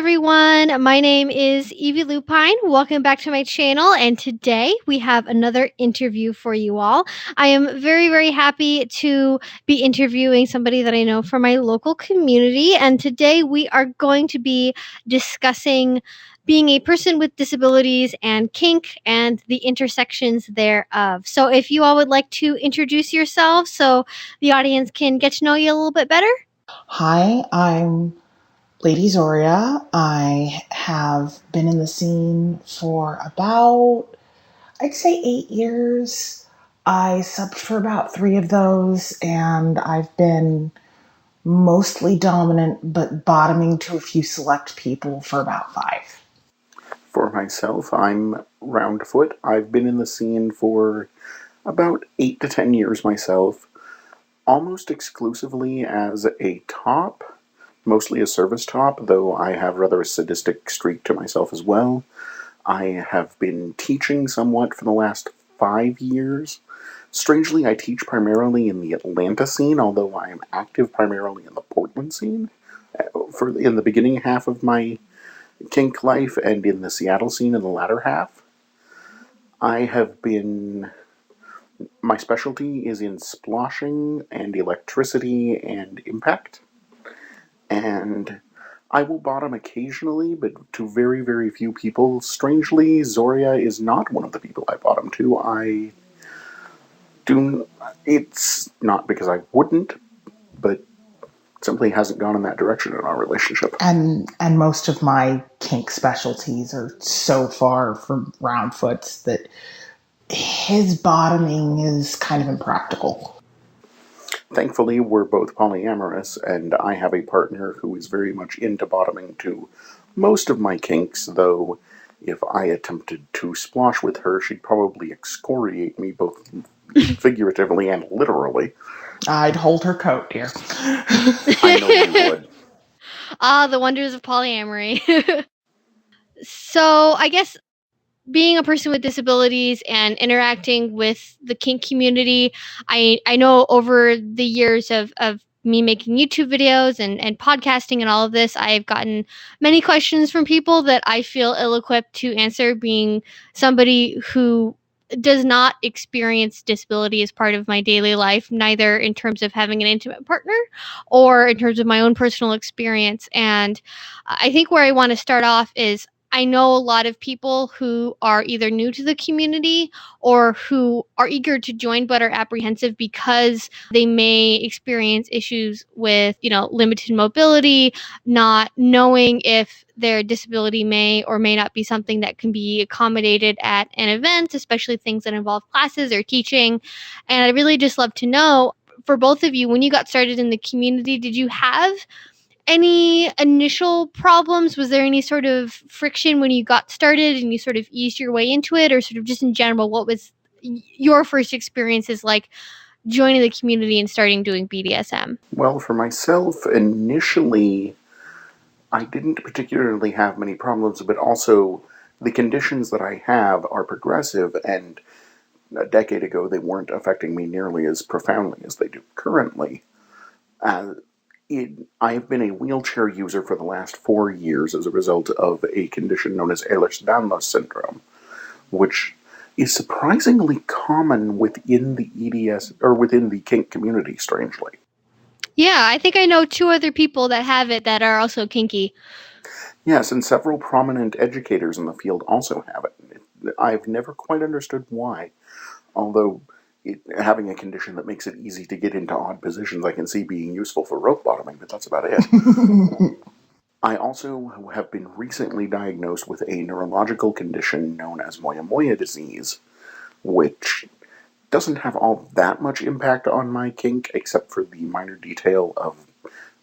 everyone. My name is Evie Lupine. Welcome back to my channel. And today we have another interview for you all. I am very, very happy to be interviewing somebody that I know from my local community. And today we are going to be discussing being a person with disabilities and kink and the intersections thereof. So if you all would like to introduce yourselves so the audience can get to know you a little bit better. Hi, I'm Lady Zorya. I have been in the scene for about, I'd say 8 years. I subbed for about 3 of those, and I've been mostly dominant, but bottoming to a few select people for about 5. For myself, I'm Roundfoot. I've been in the scene for about 8 to 10 years myself, almost exclusively as a top, mostly a service top, though I have rather a sadistic streak to myself as well. I have been teaching somewhat for the last 5 years. Strangely, I teach primarily in the Atlanta scene, although I am active primarily in the Portland scene in the beginning half of my kink life and in the Seattle scene in the latter half. My specialty is in sploshing and electricity and impact. And I will bottom occasionally, but to very, very few people. Strangely, Zorya is not one of the people I bottom to. It's not because I wouldn't, but simply hasn't gone in that direction in our relationship. And most of my kink specialties are so far from Roundfoot's that his bottoming is kind of impractical. Thankfully, we're both polyamorous, and I have a partner who is very much into bottoming to most of my kinks, though if I attempted to splosh with her, she'd probably excoriate me both figuratively and literally. I'd hold her coat, dear. I know you would. Ah, the wonders of polyamory. So, I guess being a person with disabilities and interacting with the kink community, I know over the years of me making YouTube videos and podcasting and all of this, I've gotten many questions from people that I feel ill-equipped to answer, being somebody who does not experience disability as part of my daily life, neither in terms of having an intimate partner or in terms of my own personal experience. And I think where I want to start off is I know a lot of people who are either new to the community or who are eager to join but are apprehensive because they may experience issues with, limited mobility, not knowing if their disability may or may not be something that can be accommodated at an event, especially things that involve classes or teaching. And I'd really just love to know, for both of you, when you got started in the community, did you have any initial problems? Was there any sort of friction when you got started and you sort of eased your way into it, or sort of just in general, what was your first experiences like joining the community and starting doing BDSM? Well, for myself, initially, I didn't particularly have many problems, but also the conditions that I have are progressive, and a decade ago they weren't affecting me nearly as profoundly as they do currently. I have been a wheelchair user for the last 4 years as a result of a condition known as Ehlers-Danlos syndrome, which is surprisingly common within the EDS, or within the kink community, strangely. Yeah, I think I know 2 other people that have it that are also kinky. Yes, and several prominent educators in the field also have it. I've never quite understood why, although having a condition that makes it easy to get into odd positions I can see being useful for rope bottoming, but that's about it. I also have been recently diagnosed with a neurological condition known as moya moya disease, which doesn't have all that much impact on my kink, except for the minor detail of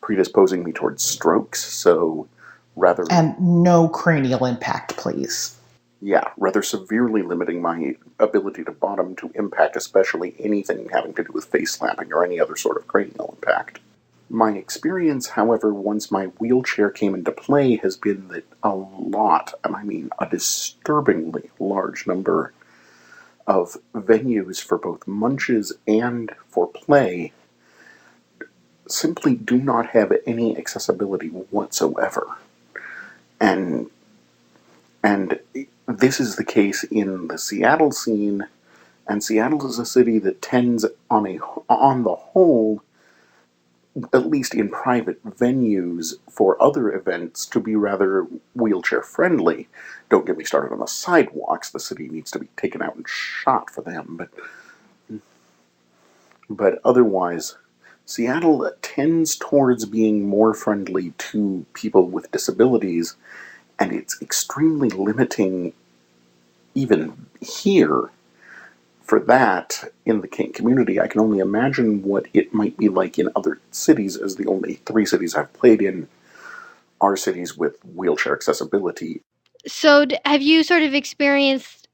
predisposing me towards strokes, so rather... And no cranial impact, please. Yeah, rather severely limiting my ability to bottom to impact, especially anything having to do with face slapping or any other sort of cranial impact. My experience, however, once my wheelchair came into play, has been that a disturbingly large number of venues for both munches and for play simply do not have any accessibility whatsoever. And this is the case in the Seattle scene, and Seattle is a city that tends, on the whole, at least in private venues for other events, to be rather wheelchair friendly. Don't get me started on the sidewalks. The city needs to be taken out and shot for them. But otherwise, Seattle tends towards being more friendly to people with disabilities, and it's extremely limiting even here for that in the kink community. I can only imagine what it might be like in other cities, as the only 3 cities I've played in are cities with wheelchair accessibility. So, have you sort of experienced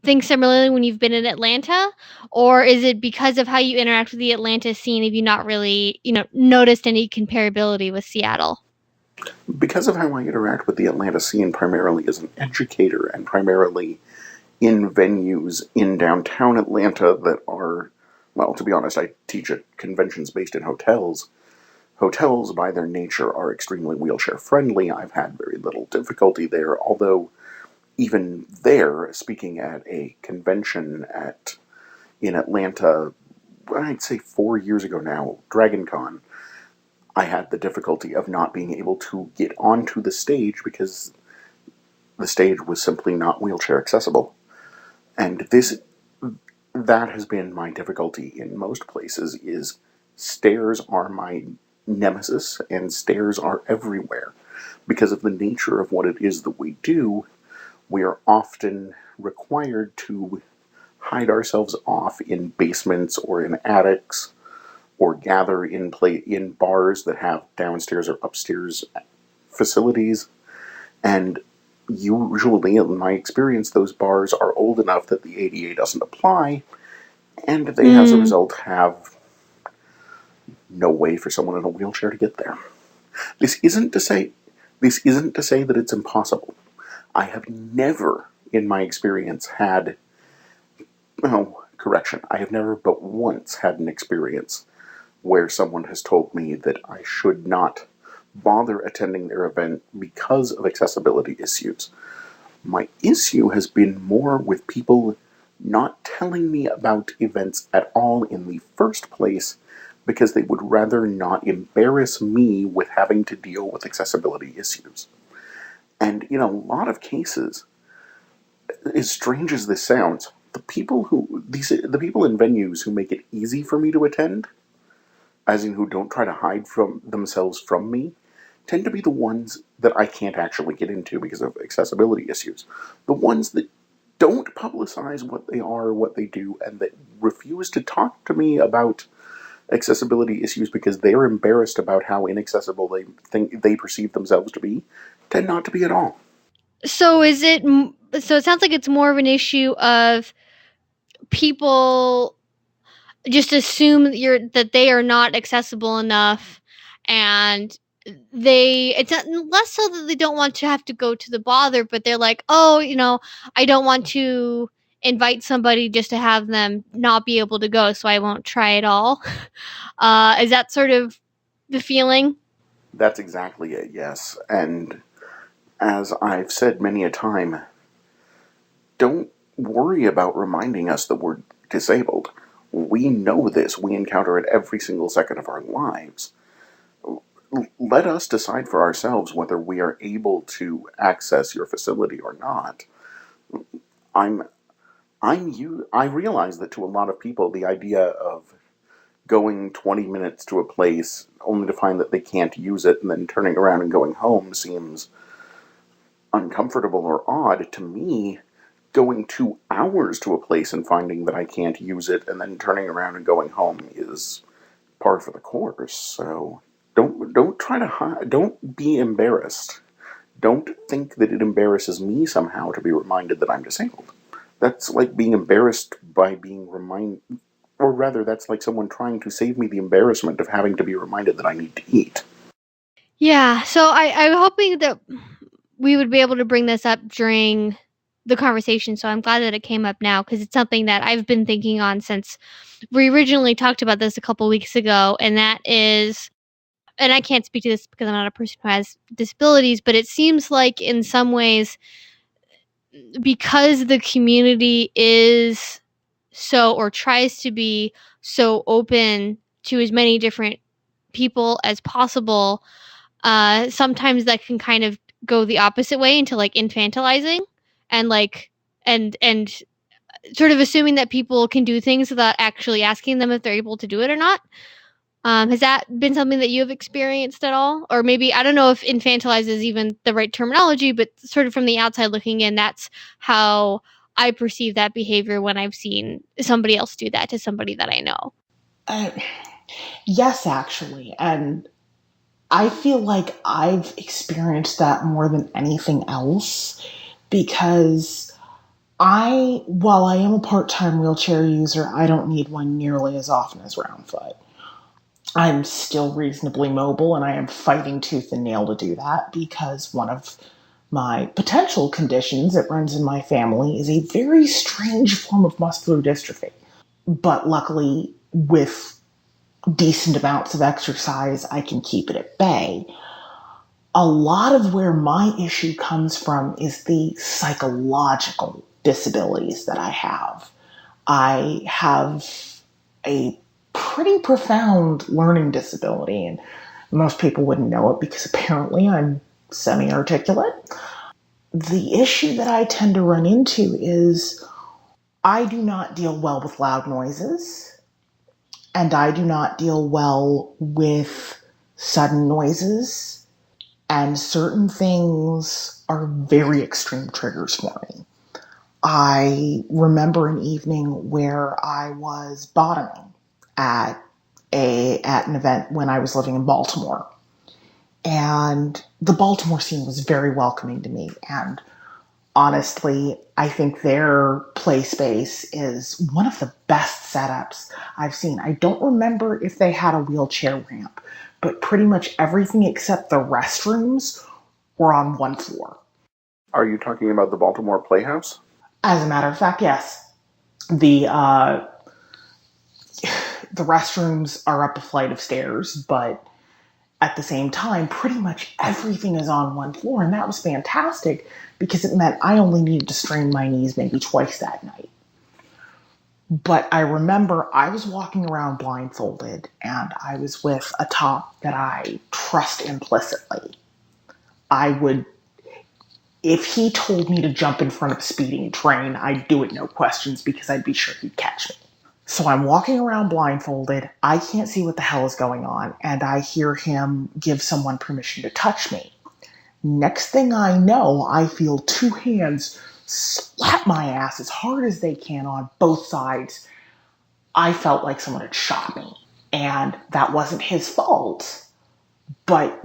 things similarly when you've been in Atlanta, or is it because of how you interact with the Atlanta scene? Have you not really, noticed any comparability with Seattle? Because of how I interact with the Atlanta scene primarily as an educator and primarily in venues in downtown Atlanta that are, well, to be honest, I teach at conventions based in hotels. Hotels, by their nature, are extremely wheelchair friendly. I've had very little difficulty there, although even there, speaking at a convention in Atlanta, I'd say 4 years ago now, DragonCon, I had the difficulty of not being able to get onto the stage because the stage was simply not wheelchair accessible. And that has been my difficulty in most places, is stairs are my nemesis, and stairs are everywhere. Because of the nature of what it is that we do, we are often required to hide ourselves off in basements or in attics, or gather in bars that have downstairs or upstairs facilities. And usually, in my experience, those bars are old enough that the ADA doesn't apply, and they, as a result, have no way for someone in a wheelchair to get there. This isn't to say that it's impossible. I have never, in my experience, had... Oh, correction. I have never but once had an experience where someone has told me that I should not bother attending their event because of accessibility issues. My issue has been more with people not telling me about events at all in the first place because they would rather not embarrass me with having to deal with accessibility issues. And in a lot of cases, as strange as this sounds, the people in venues who make it easy for me to attend, as in who don't try to hide from themselves from me, tend to be the ones that I can't actually get into because of accessibility issues. The ones that don't publicize what they are, what they do, and that refuse to talk to me about accessibility issues because they're embarrassed about how inaccessible they perceive themselves to be, tend not to be at all. So so it sounds like it's more of an issue of people just assume that they are not accessible enough, and it's not, less so that they don't want to have to go to the bother, but they're like, oh, I don't want to invite somebody just to have them not be able to go, so I won't try at all. Is that sort of the feeling? That's exactly it, yes. And as I've said many a time, don't worry about reminding us that we're disabled. We know this. We encounter it every single second of our lives. Let us decide for ourselves whether we are able to access your facility or not. I realize that to a lot of people, the idea of going 20 minutes to a place only to find that they can't use it and then turning around and going home seems uncomfortable or odd. To me, going 2 hours to a place and finding that I can't use it and then turning around and going home is par for the course. So don't try to hide. Don't be embarrassed. Don't think that it embarrasses me somehow to be reminded that I'm disabled. That's like being embarrassed by being reminded, or rather, that's like someone trying to save me the embarrassment of having to be reminded that I need to eat. Yeah, so I'm hoping that we would be able to bring this up during the conversation, so I'm glad that it came up now, because it's something that I've been thinking on since we originally talked about this a couple weeks ago, and that is and I can't speak to this because I'm not a person who has disabilities, but it seems like in some ways, because the community is so, or tries to be so open to as many different people as possible, sometimes that can kind of go the opposite way into like infantilizing and like and sort of assuming that people can do things without actually asking them if they're able to do it or not. Has that been something that you have experienced at all? Or maybe, I don't know if infantilize is even the right terminology, but sort of from the outside looking in, that's how I perceive that behavior when I've seen somebody else do that to somebody that I know. Yes, actually. And I feel like I've experienced that more than anything else because while I am a part-time wheelchair user, I don't need one nearly as often as Roundfoot. I'm still reasonably mobile and I am fighting tooth and nail to do that because one of my potential conditions that runs in my family is a very strange form of muscular dystrophy. But luckily, with decent amounts of exercise, I can keep it at bay. A lot of where my issue comes from is the psychological disabilities that I have. I have a pretty profound learning disability, and most people wouldn't know it because apparently I'm semi-articulate. The issue that I tend to run into is I do not deal well with loud noises, and I do not deal well with sudden noises, and certain things are very extreme triggers for me. I remember an evening where I was bottoming at an event when I was living in Baltimore. And the Baltimore scene was very welcoming to me. And honestly, I think their play space is one of the best setups I've seen. I don't remember if they had a wheelchair ramp, but pretty much everything except the restrooms were on one floor. Are you talking about the Baltimore Playhouse? As a matter of fact, yes. The restrooms are up a flight of stairs, but at the same time, pretty much everything is on one floor, and that was fantastic because it meant I only needed to strain my knees maybe twice that night. But I remember I was walking around blindfolded, and I was with a top that I trust implicitly. If he told me to jump in front of a speeding train, I'd do it no questions because I'd be sure he'd catch me. So I'm walking around blindfolded, I can't see what the hell is going on, and I hear him give someone permission to touch me. Next thing I know, I feel two hands slap my ass as hard as they can on both sides. I felt like someone had shot me, and that wasn't his fault. But,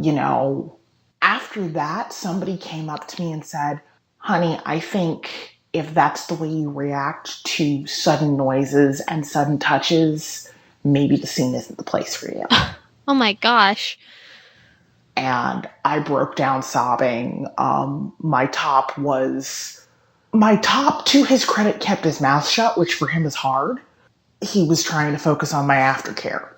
after that, somebody came up to me and said, "Honey, I think if that's the way you react to sudden noises and sudden touches, maybe the scene isn't the place for you." Oh my gosh. And I broke down sobbing. My top, to his credit, kept his mouth shut, which for him is hard. He was trying to focus on my aftercare.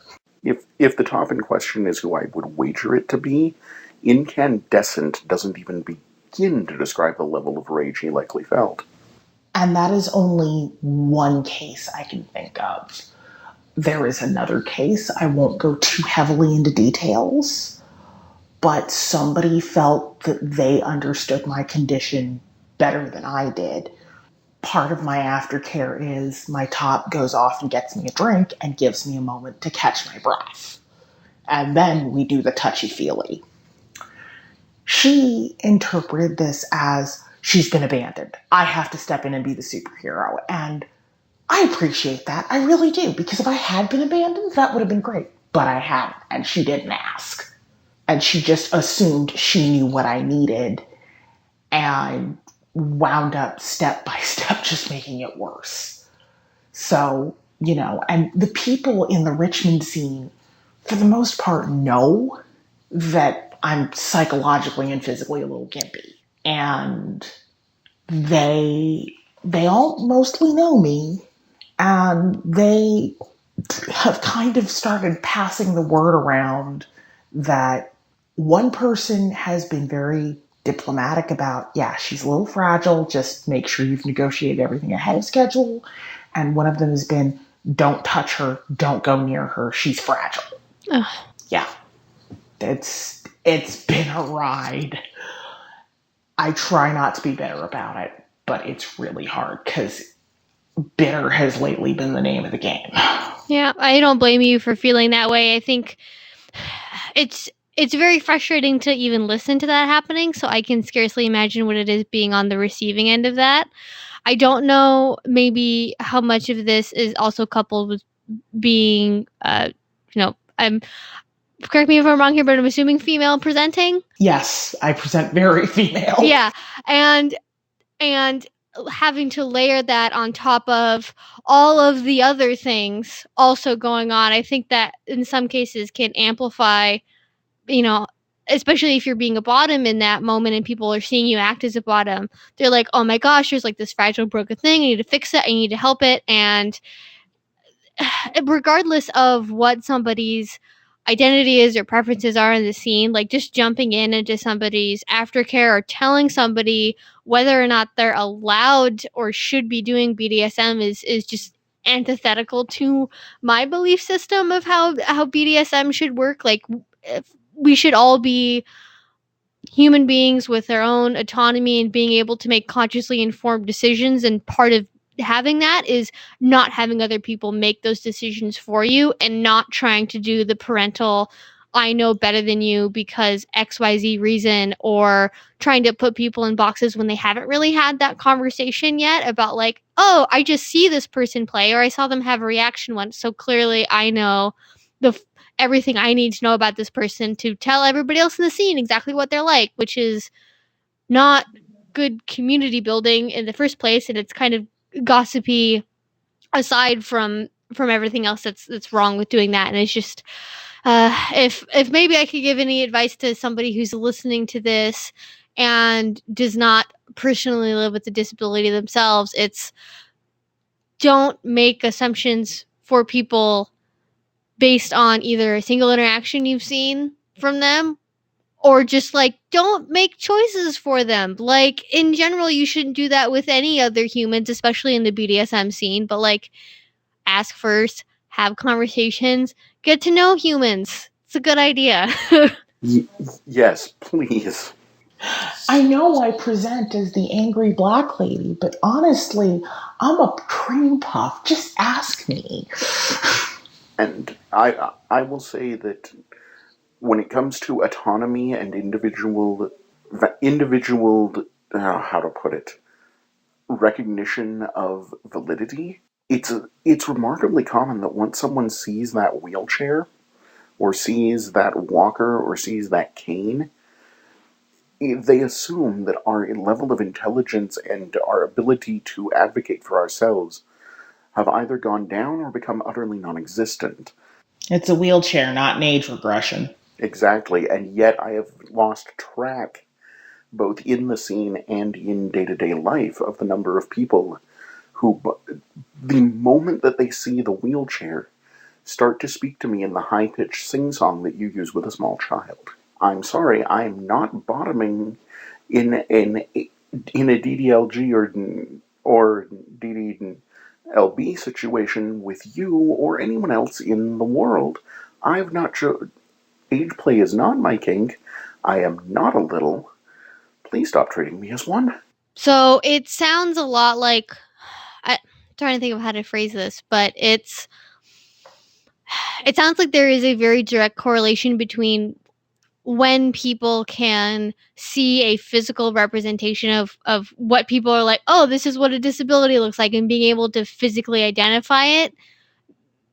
If the top in question is who I would wager it to be, incandescent doesn't even begin to describe the level of rage he likely felt. And that is only one case I can think of. There is another case. I won't go too heavily into details, but somebody felt that they understood my condition better than I did. Part of my aftercare is my top goes off and gets me a drink and gives me a moment to catch my breath. And then we do the touchy-feely. She interpreted this as she's been abandoned. I have to step in and be the superhero. And I appreciate that. I really do. Because if I had been abandoned, that would have been great. But I hadn't. And she didn't ask. And she just assumed she knew what I needed. And wound up step by step just making it worse. So, and the people in the Richmond scene, for the most part, know that I'm psychologically and physically a little gimpy. And they all mostly know me, and they have kind of started passing the word around that one person has been very diplomatic about, yeah, she's a little fragile, just make sure you've negotiated everything ahead of schedule. And one of them has been, don't touch her, don't go near her, she's fragile. Ugh. Yeah. It's been a ride. I try not to be bitter about it, but it's really hard because bitter has lately been the name of the game. Yeah, I don't blame you for feeling that way. I think it's very frustrating to even listen to that happening, so I can scarcely imagine what it is being on the receiving end of that. I don't know maybe how much of this is also coupled with being I'm correct me if I'm wrong here, but I'm assuming female presenting. Yes, I present very female. Yeah, and having to layer that on top of all of the other things also going on, I think that in some cases can amplify, especially if you're being a bottom in that moment and people are seeing you act as a bottom. They're like, oh my gosh, there's like this fragile, broken thing. I need to fix it. I need to help it. And regardless of what somebody's identity is or preferences are in the scene, like just jumping in into somebody's aftercare or telling somebody whether or not they're allowed or should be doing BDSM is just antithetical to my belief system of how BDSM should work. Like, if we should all be human beings with their own autonomy and being able to make consciously informed decisions, and part of having that is not having other people make those decisions for you and not trying to do the parental I know better than you because XYZ reason, or trying to put people in boxes when they haven't really had that conversation yet about like, oh, I just see this person play or I saw them have a reaction once, so clearly I know everything I need to know about this person to tell everybody else in the scene exactly what they're like, which is not good community building in the first place, and it's kind of gossipy aside from everything else that's wrong with doing that. And it's just if maybe I could give any advice to somebody who's listening to this and does not personally live with a disability themselves, it's don't make assumptions for people based on either a single interaction you've seen from them, or just like don't make choices for them. Like in general, you shouldn't do that with any other humans, especially in the BDSM scene, but like ask first, have conversations, get to know humans. It's a good idea. Yes, please. I know I present as the angry black lady, but honestly, I'm a cream puff. Just ask me. And I will say that when it comes to autonomy and individual how to put it, recognition of validity, it's remarkably common that once someone sees that wheelchair or sees that walker or sees that cane, they assume that our level of intelligence and our ability to advocate for ourselves have either gone down or become utterly non-existent. It's a wheelchair, not an age regression. Exactly, and yet I have lost track, both in the scene and in day-to-day life, of the number of people who, the moment that they see the wheelchair, start to speak to me in the high-pitched sing-song that you use with a small child. I'm sorry, I'm not bottoming in a DDLG or DDLB situation with you or anyone else in the world. I've not age play is not my kink. I am not a little. Please stop treating me as one. So it sounds a lot like, I'm trying to think of how to phrase this, but it sounds like there is a very direct correlation between when people can see a physical representation of what people are like, oh, this is what a disability looks like, and being able to physically identify it,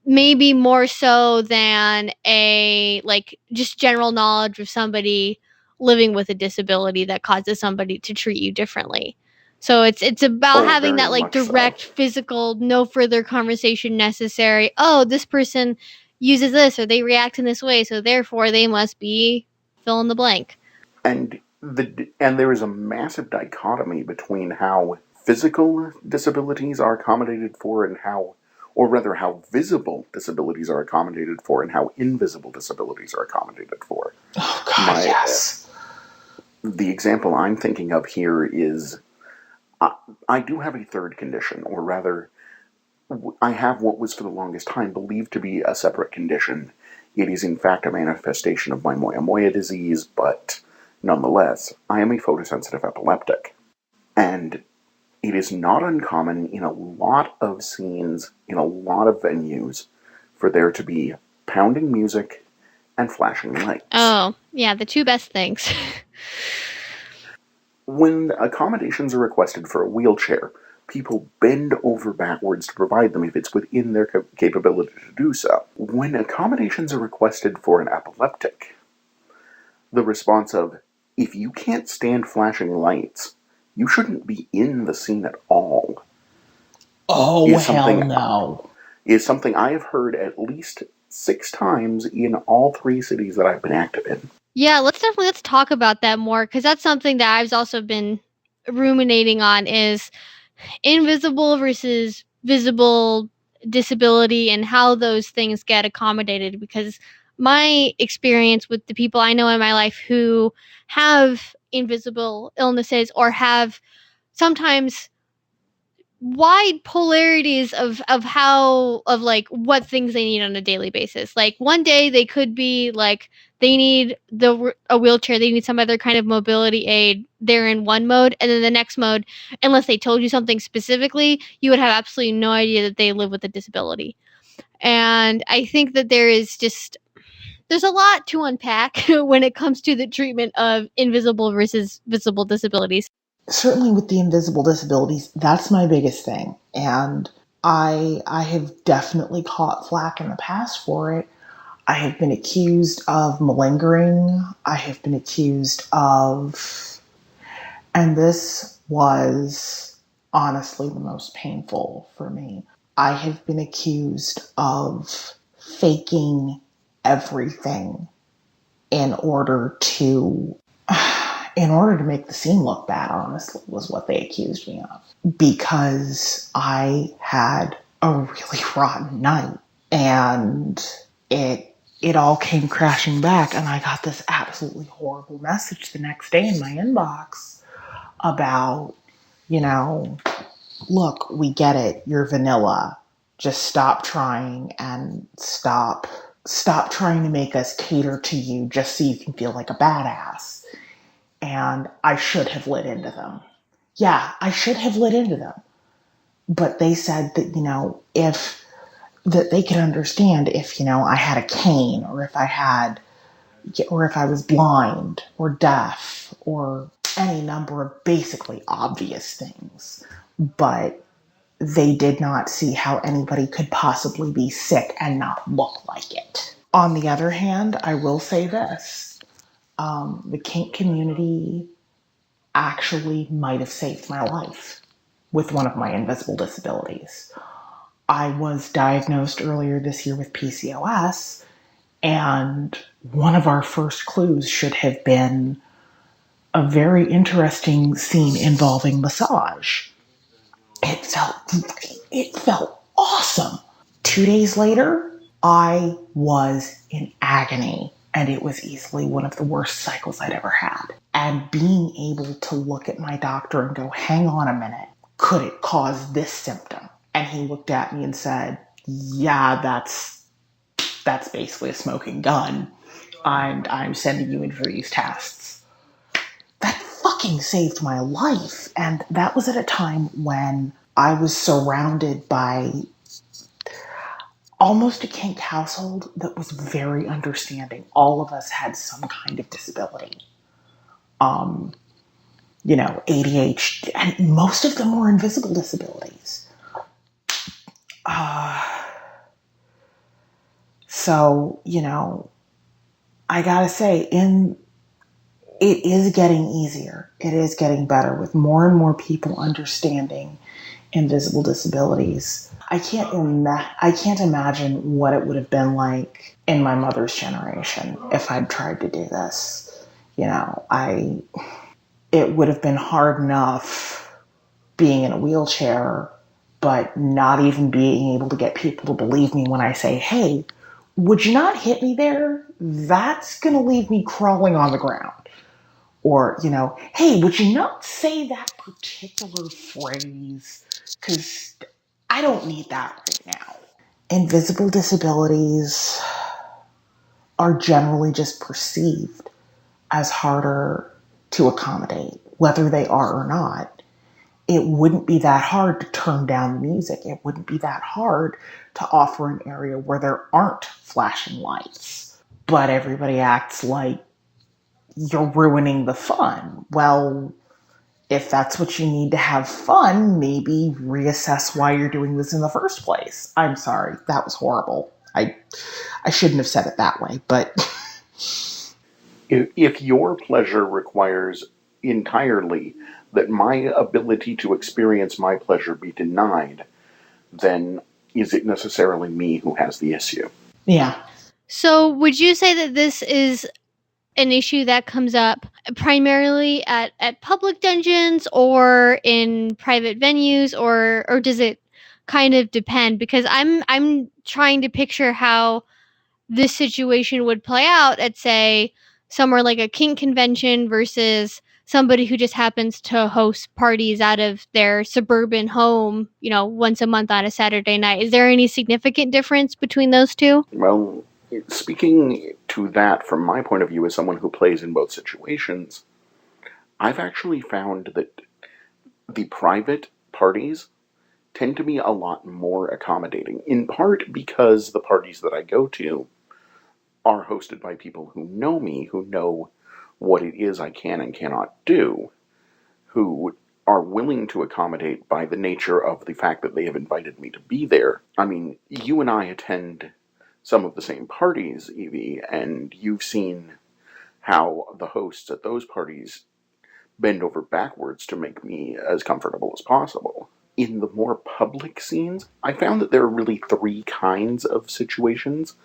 maybe more so than a like just general knowledge of somebody living with a disability that causes somebody to treat you differently. So it's about having that like direct physical, no further conversation necessary. Oh, this person uses this or they react in this way, so therefore they must be fill in the blank. And there is a massive dichotomy between how physical disabilities are accommodated for and how or rather how visible disabilities are accommodated for and how invisible disabilities are accommodated for. Oh, God, yes. The example I'm thinking of here is I do have a third condition, or rather, I have what was for the longest time believed to be a separate condition. It is in fact a manifestation of my moya moya disease, but nonetheless, I am a photosensitive epileptic. And it is not uncommon in a lot of scenes, in a lot of venues, for there to be pounding music and flashing lights. Oh, yeah, the two best things. When accommodations are requested for a wheelchair, people bend over backwards to provide them if it's within their capability to do so. When accommodations are requested for an epileptic, the response of, if you can't stand flashing lights, you shouldn't be in the scene at all. Oh, hell no. Is something I have heard at least 6 times in all 3 cities that I've been active in. Yeah, let's talk about that more, because that's something that I've also been ruminating on, is invisible versus visible disability and how those things get accommodated. Because my experience with the people I know in my life who have invisible illnesses or have sometimes wide polarities of like what things they need on a daily basis. Like one day they could be like they need a wheelchair, they need some other kind of mobility aid. They're in one mode, and then the next mode, unless they told you something specifically, you would have absolutely no idea that they live with a disability. And I think that there's a lot to unpack when it comes to the treatment of invisible versus visible disabilities. Certainly with the invisible disabilities, that's my biggest thing. And I have definitely caught flack in the past for it. I have been accused of malingering. I have been accused of, and this was honestly the most painful for me, I have been accused of faking everything in order to make the scene look bad, honestly, was what they accused me of. Because I had a really rotten night. And it all came crashing back, and I got this absolutely horrible message the next day in my inbox about, look, we get it, you're vanilla. Just stop trying and stop trying to make us cater to you just so you can feel like a badass. And I should have lit into them. Yeah, I should have lit into them. But they said that, that they could understand if, I had a cane, or if I was blind or deaf or any number of basically obvious things. But they did not see how anybody could possibly be sick and not look like it. On the other hand, I will say this. The kink community actually might have saved my life with one of my invisible disabilities. I was diagnosed earlier this year with PCOS, and one of our first clues should have been a very interesting scene involving massage. It felt awesome. 2 days later, I was in agony, and it was easily one of the worst cycles I'd ever had. And being able to look at my doctor and go, hang on a minute, could it cause this symptom? And he looked at me and said, yeah, that's basically a smoking gun. I'm sending you in for these tests. That fucking saved my life. And that was at a time when I was surrounded by almost a kink household that was very understanding. All of us had some kind of disability. ADHD, and most of them were invisible disabilities. So, I gotta say, it is getting easier. It is getting better with more and more people understanding invisible disabilities. I can't imagine what it would have been like in my mother's generation if I'd tried to do this. It would have been hard enough being in a wheelchair, but not even being able to get people to believe me when I say, hey, would you not hit me there? That's going to leave me crawling on the ground. Or, hey, would you not say that particular phrase? Because I don't need that right now. Invisible disabilities are generally just perceived as harder to accommodate, whether they are or not. It wouldn't be that hard to turn down the music. It wouldn't be that hard to offer an area where there aren't flashing lights. But everybody acts like you're ruining the fun. Well, if that's what you need to have fun, maybe reassess why you're doing this in the first place. I'm sorry, that was horrible. I shouldn't have said it that way, but If your pleasure requires entirely that my ability to experience my pleasure be denied, then is it necessarily me who has the issue? yeah. So, would you say that this is an issue that comes up primarily at public dungeons or in private venues, or does it kind of depend? Because I'm trying to picture how this situation would play out at, say, somewhere like a kink convention versus somebody who just happens to host parties out of their suburban home, once a month on a Saturday night. Is there any significant difference between those two? Well, speaking to that from my point of view as someone who plays in both situations, I've actually found that the private parties tend to be a lot more accommodating, in part because the parties that I go to are hosted by people who know me, who know what it is I can and cannot do, who are willing to accommodate by the nature of the fact that they have invited me to be there. I mean, you and I attend some of the same parties, Evie, and you've seen how the hosts at those parties bend over backwards to make me as comfortable as possible. In the more public scenes, I found that there are really three kinds of situations.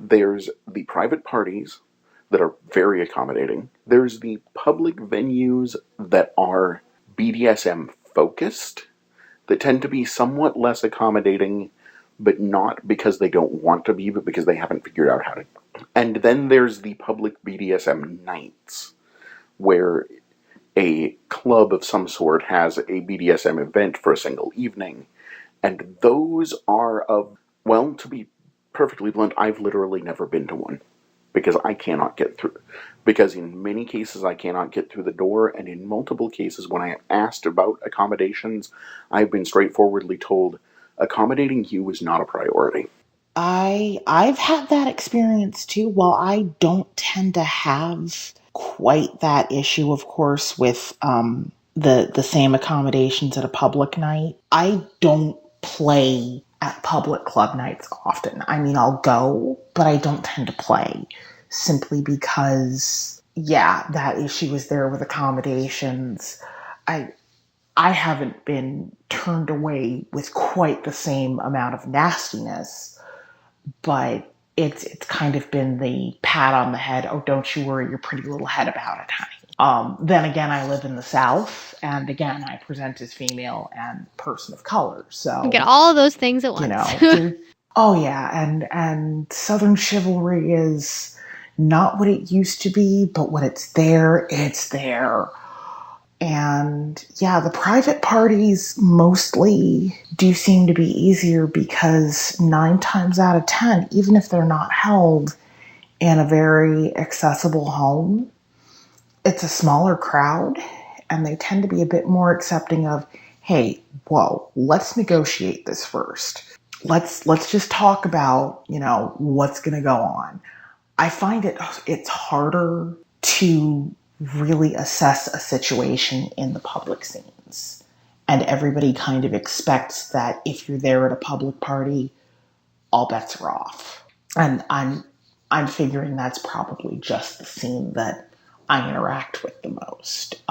There's the private parties that are very accommodating. There's the public venues that are BDSM focused, that tend to be somewhat less accommodating, but not because they don't want to be, but because they haven't figured out how to. And then there's the public BDSM nights, where a club of some sort has a BDSM event for a single evening, and those are well, to be perfectly blunt, I've literally never been to one, because I cannot get through. Because in many cases I cannot get through the door, and in multiple cases when I am asked about accommodations, I've been straightforwardly told, accommodating you is not a priority. I've had that experience too. While I don't tend to have quite that issue, of course, with the same accommodations at a public night, I don't play at public club nights often. I mean, I'll go, but I don't tend to play simply because, yeah, that issue is there with accommodations. I haven't been turned away with quite the same amount of nastiness, but it's kind of been the pat on the head. Oh, don't you worry your pretty little head about it, honey. Then again, I live in the South, and again, I present as female and person of color. So You get all of those things at once. oh yeah, and Southern chivalry is not what it used to be, but when it's there, it's there. And yeah, the private parties mostly do seem to be easier because 9 times out of 10, even if they're not held in a very accessible home, it's a smaller crowd and they tend to be a bit more accepting of, hey, whoa, let's negotiate this first. Let's just talk about, what's going to go on. I find it's harder to really assess a situation in the public scenes. And everybody kind of expects that if you're there at a public party, all bets are off. And I'm figuring that's probably just the scene that I interact with the most.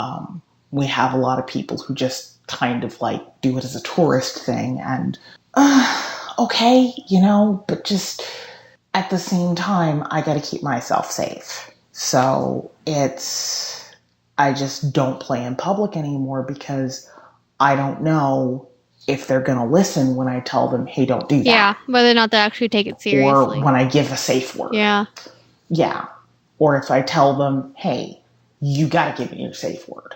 We have a lot of people who just kind of like do it as a tourist thing and okay, but just at the same time, I got to keep myself safe. So I just don't play in public anymore because I don't know if they're going to listen when I tell them, hey, don't do that. Yeah, whether or not they actually take it seriously. Or when I give a safe word. Yeah. Yeah. Or if I tell them, hey, you got to give me your safe word.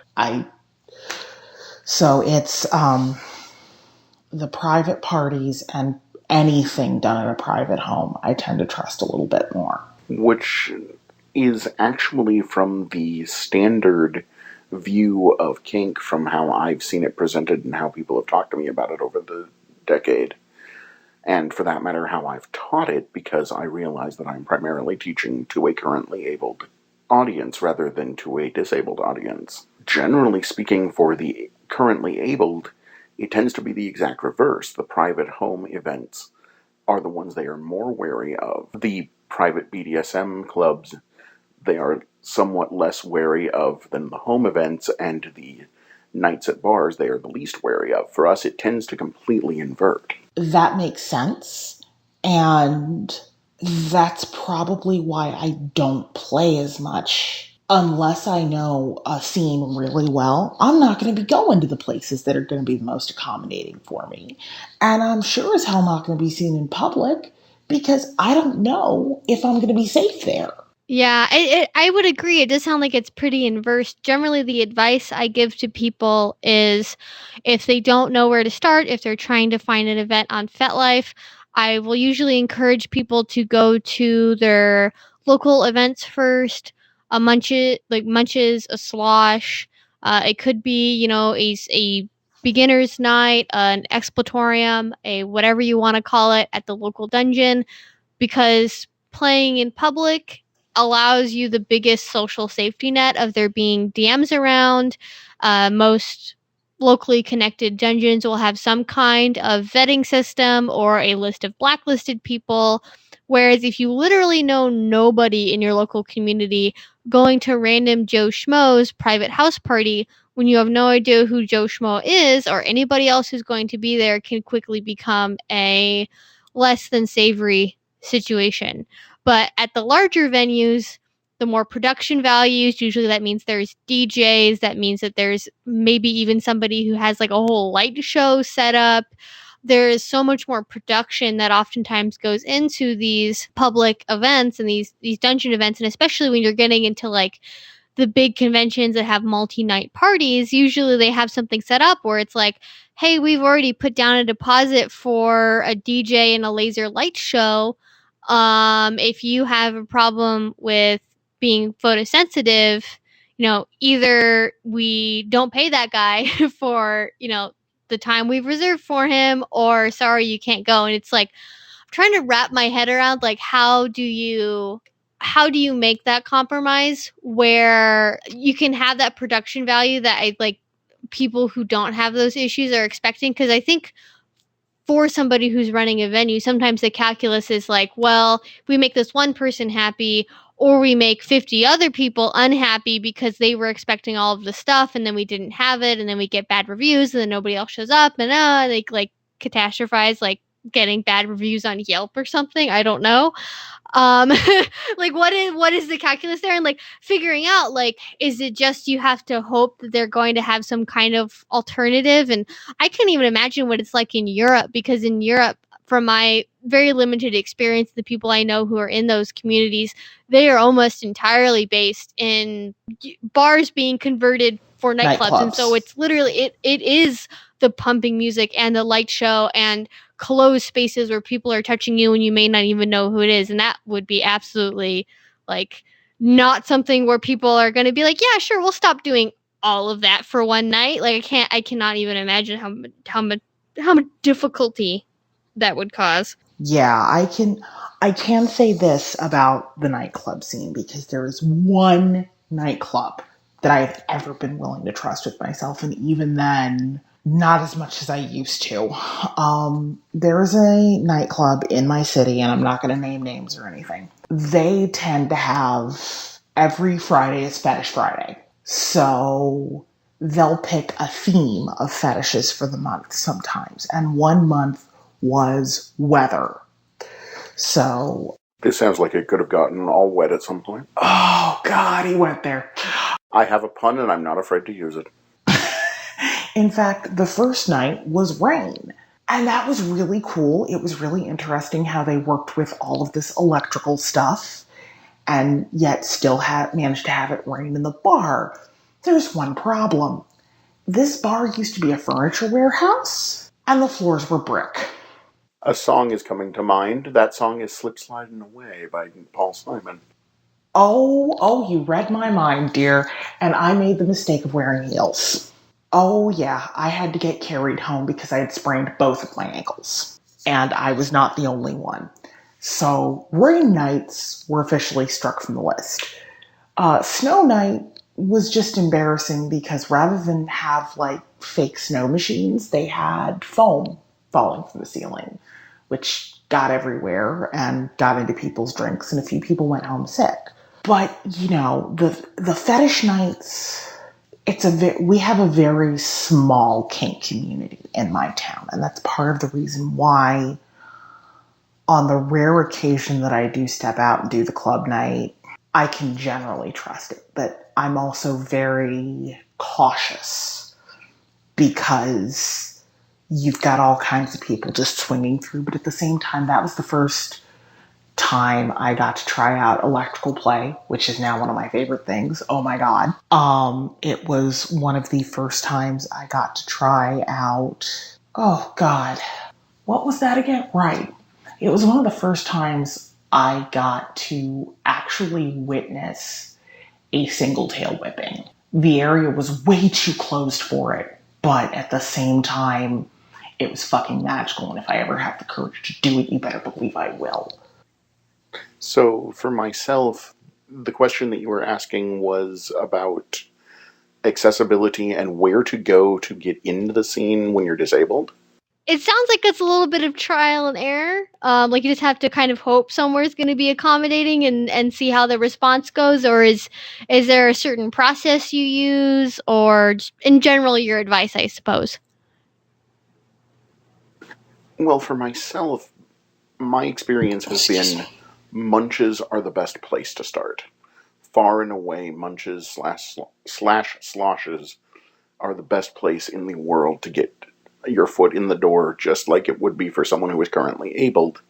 So it's the private parties and anything done in a private home, I tend to trust a little bit more. Which is actually from the standard view of kink from how I've seen it presented and how people have talked to me about it over the decade. And for that matter, how I've taught it, because I realize that I'm primarily teaching to a currently abled audience rather than to a disabled audience. Generally speaking, for the currently abled, it tends to be the exact reverse. The private home events are the ones they are more wary of. The private BDSM clubs, they are somewhat less wary of than the home events, and the nights at bars, they are the least wary of. For us, it tends to completely invert. That makes sense. And that's probably why I don't play as much. Unless I know a scene really well, I'm not going to be going to the places that are going to be the most accommodating for me. And I'm sure as hell not going to be seen in public because I don't know if I'm going to be safe there. Yeah, I would agree. It does sound like it's pretty inverse. Generally, the advice I give to people is if they don't know where to start, if they're trying to find an event on FetLife, I will usually encourage people to go to their local events first. Munches, a slosh. It could be, a beginner's night, an exploratorium, a whatever you want to call it at the local dungeon, because playing in public allows you the biggest social safety net of there being DMs around. Most locally connected dungeons will have some kind of vetting system or a list of blacklisted people. Whereas if you literally know nobody in your local community, going to random Joe Schmo's private house party when you have no idea who Joe Schmo is or anybody else who's going to be there can quickly become a less than savory situation. But at the larger venues, the more production values, usually that means there's DJs, that means that there's maybe even somebody who has like a whole light show set up. There is so much more production that oftentimes goes into these public events and these dungeon events, and especially when you're getting into like the big conventions that have multi-night parties, usually they have something set up where it's like, hey, we've already put down a deposit for a DJ and a laser light show. If you have a problem with being photosensitive, either we don't pay that guy for, the time we've reserved for him, or sorry, you can't go. And it's like, I'm trying to wrap my head around, like, how do you make that compromise where you can have that production value that people who don't have those issues are expecting? Because I think for somebody who's running a venue, sometimes the calculus is like, well, we make this one person happy or we make 50 other people unhappy because they were expecting all of the stuff and then we didn't have it, and then we get bad reviews and then nobody else shows up, and they like catastrophize, like getting bad reviews on Yelp or something. I don't know. Like what is the calculus there, and like figuring out, like, is it just you have to hope that they're going to have some kind of alternative? And I can't even imagine what it's like in Europe, because in Europe, from my very limited experience, the people I know who are in those communities, they are almost entirely based in bars being converted for nightclubs. And so it's literally it is the pumping music and the light show and closed spaces where people are touching you and you may not even know who it is. And that would be absolutely like not something where people are going to be like, yeah, sure, we'll stop doing all of that for one night. Like I cannot even imagine how much difficulty that would cause. Yeah, I can say this about the nightclub scene, because there is one nightclub that I've ever been willing to trust with myself, and even then, not as much as I used to. There's a nightclub in my city, and I'm not going to name names or anything. They tend to have every Friday is Fetish Friday. So they'll pick a theme of fetishes for the month sometimes. And one month was weather. So this sounds like it could have gotten all wet at some point. Oh, God, he went there. I have a pun and I'm not afraid to use it. In fact, the first night was rain. And that was really cool. It was really interesting how they worked with all of this electrical stuff and yet still managed to have it rain in the bar. There's one problem. This bar used to be a furniture warehouse, and the floors were brick. A song is coming to mind. That song is Slip Sliding Away by Paul Simon. Oh, you read my mind, dear, and I made the mistake of wearing heels. Oh, yeah, I had to get carried home because I had sprained both of my ankles. And I was not the only one. So, rain nights were officially struck from the list. Snow night was just embarrassing because rather than have like fake snow machines, they had foam falling from the ceiling, which got everywhere and got into people's drinks, and a few people went home sick. But the fetish nights, we have a very small kink community in my town, and that's part of the reason why on the rare occasion that I do step out and do the club night, I can generally trust it. But I'm also very cautious because you've got all kinds of people just swinging through. But at the same time, that was the first time I got to try out electrical play, which is now one of my favorite things. Oh my God. It was one of the first times I got to try out, oh God, what was that again? Right. It was one of the first times I got to actually witness a single tail whipping. The area was way too closed for it, but at the same time, it was fucking magical, and if I ever have the courage to do it, you better believe I will. So, for myself, the question that you were asking was about accessibility and where to go to get into the scene when you're disabled. It sounds like it's a little bit of trial and error. Like you just have to kind of hope somewhere's going to be accommodating and see how the response goes. Or is there a certain process you use, or just in general your advice, I suppose? Well, for myself, my experience has been munches are the best place to start. Far and away, munches slash sloshes are the best place in the world to get your foot in the door, just like it would be for someone who is currently abled.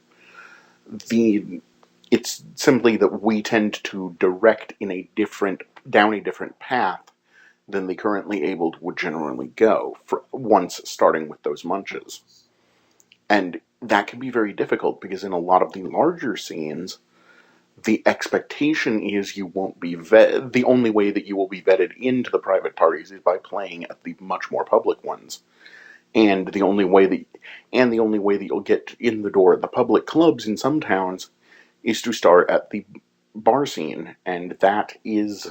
It's simply that we tend to direct down a different path than the currently abled would generally go for once starting with those munches. And that can be very difficult because in a lot of the larger scenes, the expectation is you won't be vetted. The only way that you will be vetted into the private parties is by playing at the much more public ones. And the only way that you'll get in the door at the public clubs in some towns is to start at the bar scene, and that is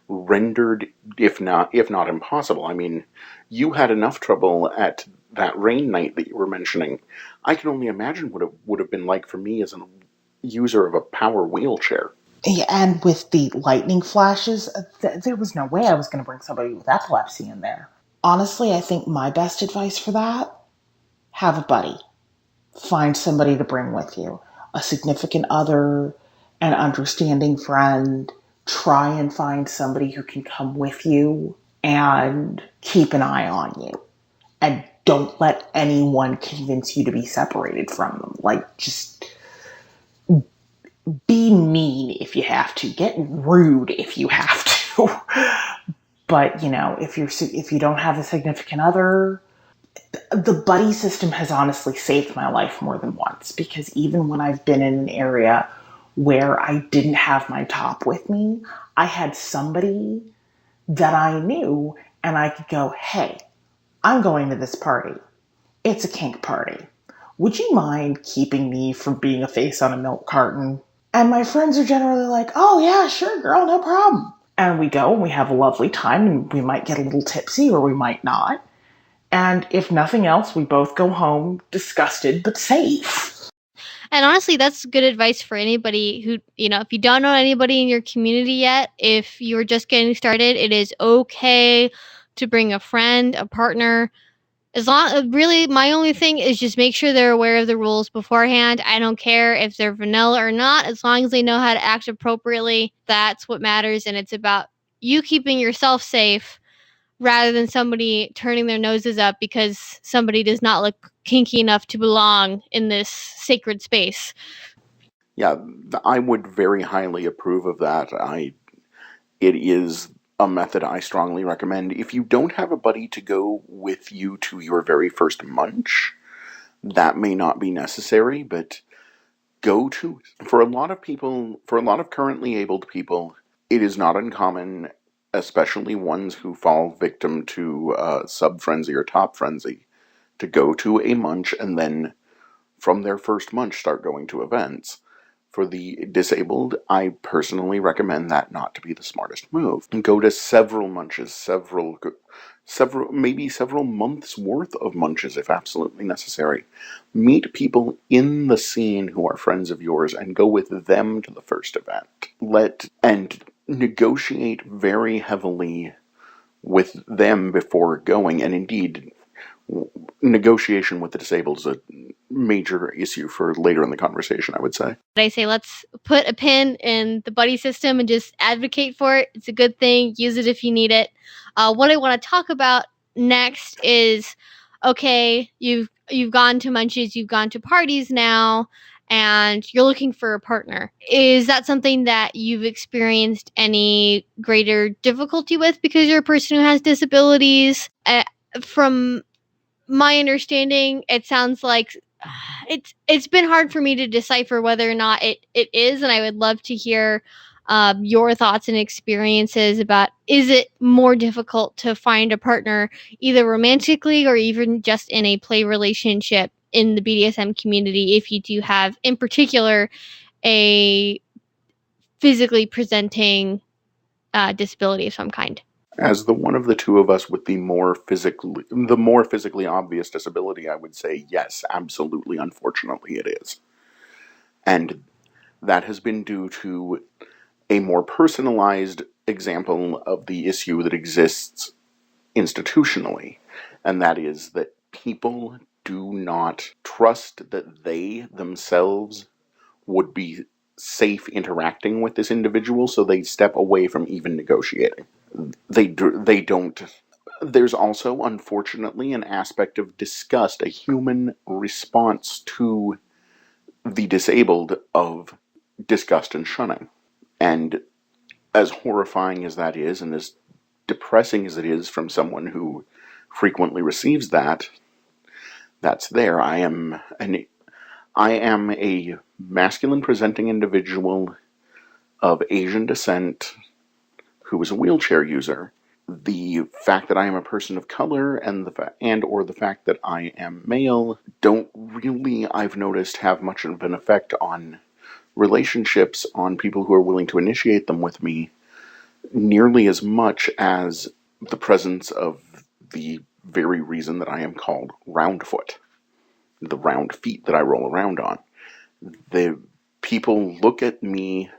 rendered, if not impossible. I mean, you had enough trouble at that rain night that you were mentioning. I can only imagine what it would have been like for me as a user of a power wheelchair. Yeah, and with the lightning flashes, there was no way I was going to bring somebody with epilepsy in there. Honestly, I think my best advice for that, have a buddy. Find somebody to bring with you. A significant other, an understanding friend. Try and find somebody who can come with you and keep an eye on you. And don't let anyone convince you to be separated from them. Like, just be mean if you have to. Get rude if you have to. But, if you don't have a significant other, the buddy system has honestly saved my life more than once, because even when I've been in an area where I didn't have my top with me, I had somebody that I knew and I could go, hey, I'm going to this party. It's a kink party. Would you mind keeping me from being a face on a milk carton? And my friends are generally like, oh yeah, sure girl, no problem. And we go and we have a lovely time, and we might get a little tipsy or we might not. And if nothing else, we both go home disgusted but safe. And honestly, that's good advice for anybody who, if you don't know anybody in your community yet, if you're just getting started, it is okay to bring a friend, a partner. Really, my only thing is just make sure they're aware of the rules beforehand. I don't care if they're vanilla or not, as long as they know how to act appropriately. That's what matters, and it's about you keeping yourself safe rather than somebody turning their noses up because somebody does not look kinky enough to belong in this sacred space. Yeah, I would very highly approve of that. It is a method I strongly recommend. If you don't have a buddy to go with you to your very first munch, that may not be necessary, but for a lot of currently abled people, it is not uncommon, especially ones who fall victim to sub-frenzy or top frenzy, to go to a munch and then from their first munch start going to events. For the disabled, I personally recommend that not to be the smartest move. Go to several munches, maybe several months worth of munches if absolutely necessary. Meet people in the scene who are friends of yours and go with them to the first event. And negotiate very heavily with them before going, and indeed, negotiation with the disabled is a major issue for later in the conversation, I would say. I say let's put a pin in the buddy system and just advocate for it. It's a good thing. Use it if you need it. What I want to talk about next is, okay, you've gone to munches, you've gone to parties now, and you're looking for a partner. Is that something that you've experienced any greater difficulty with because you're a person who has disabilities? From my understanding, it sounds like it's been hard for me to decipher whether or not it is, and I would love to hear your thoughts and experiences about, is it more difficult to find a partner either romantically or even just in a play relationship in the BDSM community if you do have, in particular, a physically presenting disability of some kind? As the one of the two of us with the more physically obvious disability, I would say yes, absolutely, unfortunately it is. And that has been due to a more personalized example of the issue that exists institutionally, and that is that people do not trust that they themselves would be safe interacting with this individual, so they step away from even negotiating. They don't. There's also, unfortunately, an aspect of disgust, a human response to the disabled of disgust and shunning. And as horrifying as that is, and as depressing as it is from someone who frequently receives that, that's there. I am a masculine presenting individual of Asian descent who is a wheelchair user. The fact that I am a person of color and the fact that I am male don't really, I've noticed, have much of an effect on relationships, on people who are willing to initiate them with me, nearly as much as the presence of the very reason that I am called Roundfoot, the round feet that I roll around on. The people look at me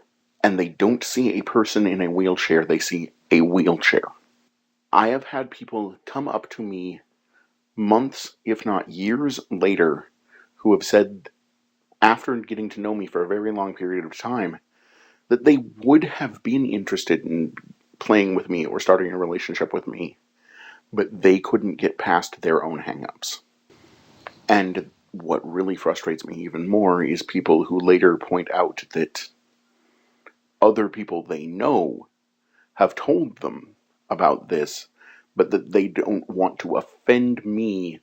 and they don't see a person in a wheelchair, they see a wheelchair. I have had people come up to me months, if not years later, who have said, after getting to know me for a very long period of time, that they would have been interested in playing with me or starting a relationship with me, but they couldn't get past their own hang-ups. And what really frustrates me even more is people who later point out that other people they know have told them about this, but that they don't want to offend me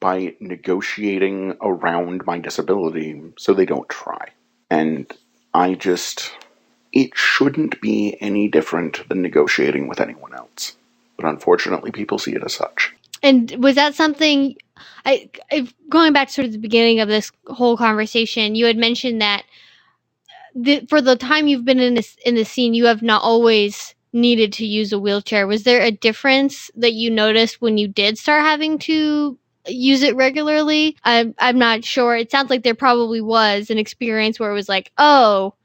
by negotiating around my disability, so they don't try. And it shouldn't be any different than negotiating with anyone else. But unfortunately, people see it as such. And was that something, going back to sort of the beginning of this whole conversation, you had mentioned that for the time you've been in the scene, you have not always needed to use a wheelchair. Was there a difference that you noticed when you did start having to use it regularly? I'm not sure. It sounds like there probably was an experience where it was like, oh,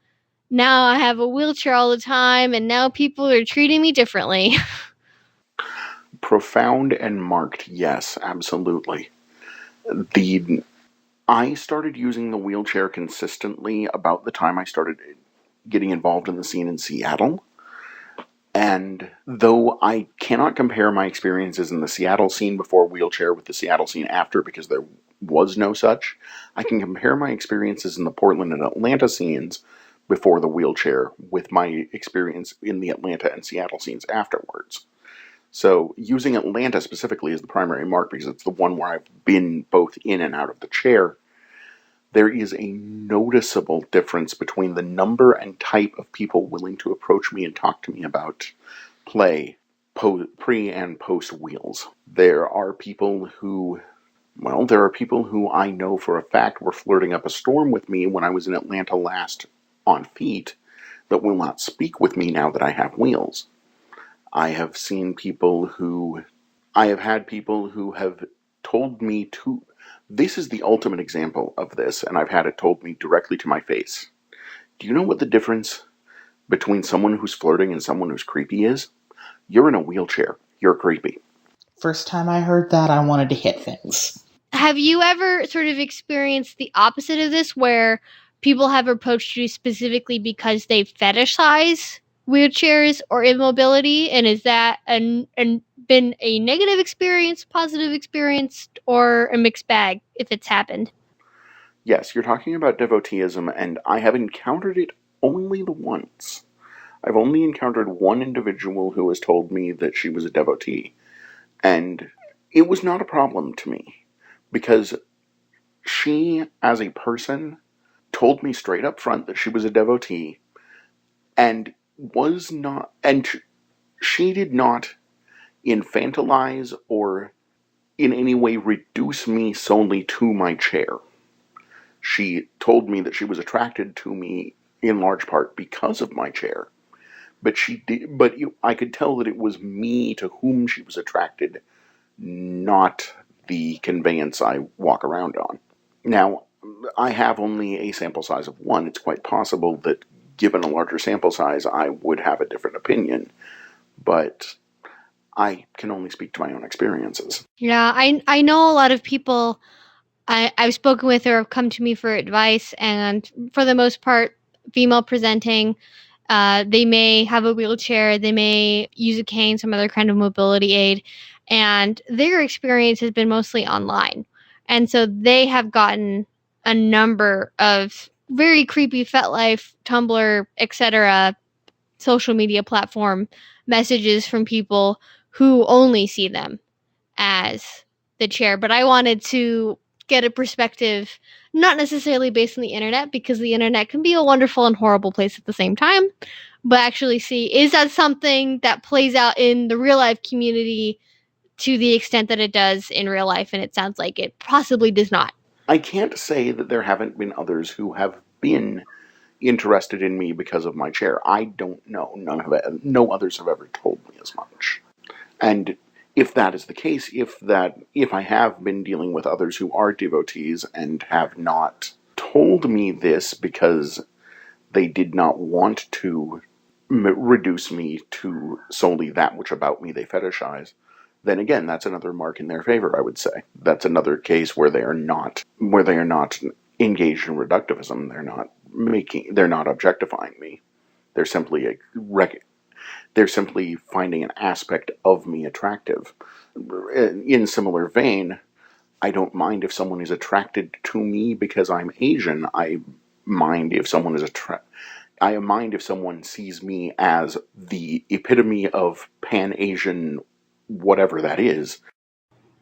now I have a wheelchair all the time, and now people are treating me differently. Profound and marked, yes, absolutely. I started using the wheelchair consistently about the time I started getting involved in the scene in Seattle. And though I cannot compare my experiences in the Seattle scene before wheelchair with the Seattle scene after, because there was no such, I can compare my experiences in the Portland and Atlanta scenes before the wheelchair with my experience in the Atlanta and Seattle scenes afterwards. So using Atlanta specifically as the primary mark, because it's the one where I've been both in and out of the chair, there is a noticeable difference between the number and type of people willing to approach me and talk to me about play pre and post wheels. There are people who I know for a fact were flirting up a storm with me when I was in Atlanta last on feet that will not speak with me now that I have wheels. I have had people who have told me to, this is the ultimate example of this, and I've had it told me directly to my face. Do you know what the difference between someone who's flirting and someone who's creepy is? You're in a wheelchair. You're creepy. First time I heard that, I wanted to hit things. Have you ever sort of experienced the opposite of this, where people have approached you specifically because they fetishize wheelchairs or immobility? And is that been a negative experience, positive experience, or a mixed bag if it's happened? Yes, you're talking about devoteeism, and I have encountered it only the once. I've only encountered one individual who has told me that she was a devotee, and it was not a problem to me, because she, as a person, told me straight up front that she was a devotee, and she did not infantilize or in any way reduce me solely to my chair. She told me that she was attracted to me in large part because of my chair. But I could tell that it was me to whom she was attracted, not the conveyance I walk around on. Now, I have only a sample size of one. It's quite possible that given a larger sample size, I would have a different opinion. But I can only speak to my own experiences. Yeah, I know a lot of people I've spoken with or have come to me for advice, and for the most part, female presenting. They may have a wheelchair, they may use a cane, some other kind of mobility aid, and their experience has been mostly online. And so they have gotten a number of very creepy FetLife, Tumblr, etc. social media platform messages from people who only see them as the chair. But I wanted to get a perspective, not necessarily based on the internet, because the internet can be a wonderful and horrible place at the same time, but actually see, is that something that plays out in the real life community to the extent that it does in real life? And it sounds like it possibly does not. I can't say that there haven't been others who have been interested in me because of my chair. I don't know. No others have ever told me as much. And if that is the case, if I have been dealing with others who are devotees and have not told me this because they did not want to reduce me to solely that which about me they fetishize, then again, that's another mark in their favor, I would say. That's another case where they are not engaged in reductivism. They're not objectifying me. They're simply finding an aspect of me attractive. In similar vein, I don't mind if someone is attracted to me because I'm Asian. I mind if someone sees me as the epitome of Pan-Asian whatever that is.